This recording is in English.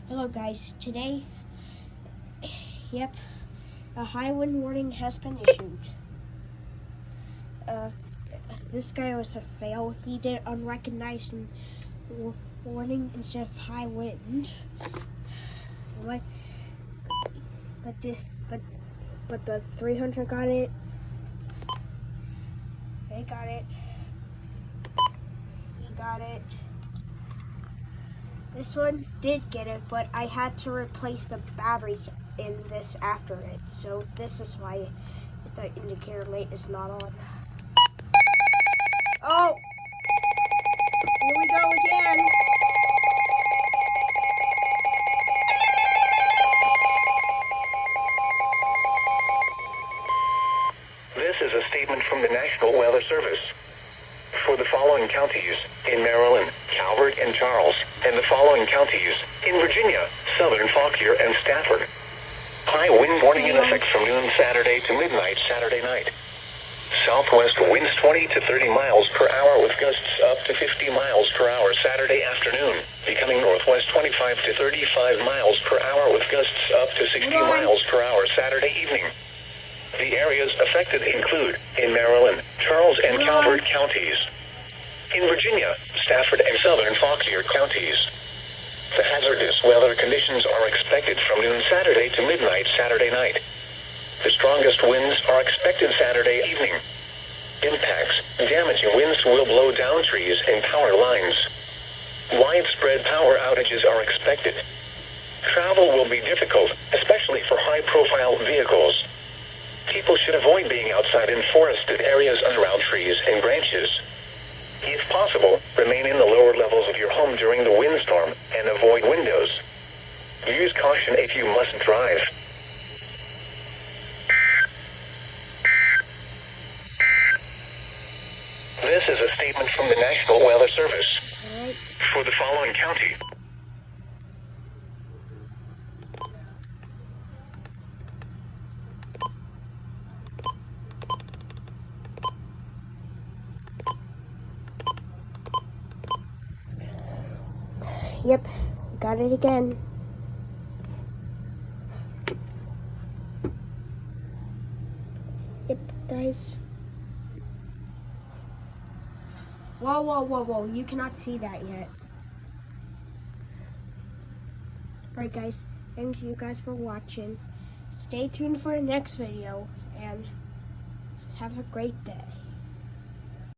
Hello guys, today, a high wind warning has been issued. This guy was a fail. He did unrecognized warning instead of high wind. But the 300 got it. They got it. He got it. This one did get it, but I had to replace the batteries in this after it. So this is why the indicator light is not on. Oh! Here we go again. This is a statement from the National Weather Service. For the following counties in Maryland, Calvert and Charles, and the following counties in Virginia, Southern Fauquier and Stafford. High wind warning in effect from noon Saturday to midnight Saturday night. Southwest winds 20 to 30 miles per hour with gusts up to 50 miles per hour Saturday afternoon, becoming northwest 25 to 35 miles per hour with gusts up to 60 miles per hour Saturday evening. The areas affected include, in Maryland, Charles and Calvert counties. In Virginia, Stafford and Southern Fauquier counties. The hazardous weather conditions are expected from noon Saturday to midnight Saturday night. The strongest winds are expected Saturday evening. Impacts: damaging winds will blow down trees and power lines. Widespread power outages are expected. Travel will be difficult, especially for high-profile vehicles. People should avoid being outside in forested areas and around trees and branches. If possible, remain in the lower levels of your home during the windstorm and avoid windows. Use caution if you must drive. This is a statement from the National Weather Service. Alright. For the following county. Yep, got it again. Yep, guys. Whoa, you cannot see that yet. Alright guys, thank you guys for watching. Stay tuned for the next video, and have a great day.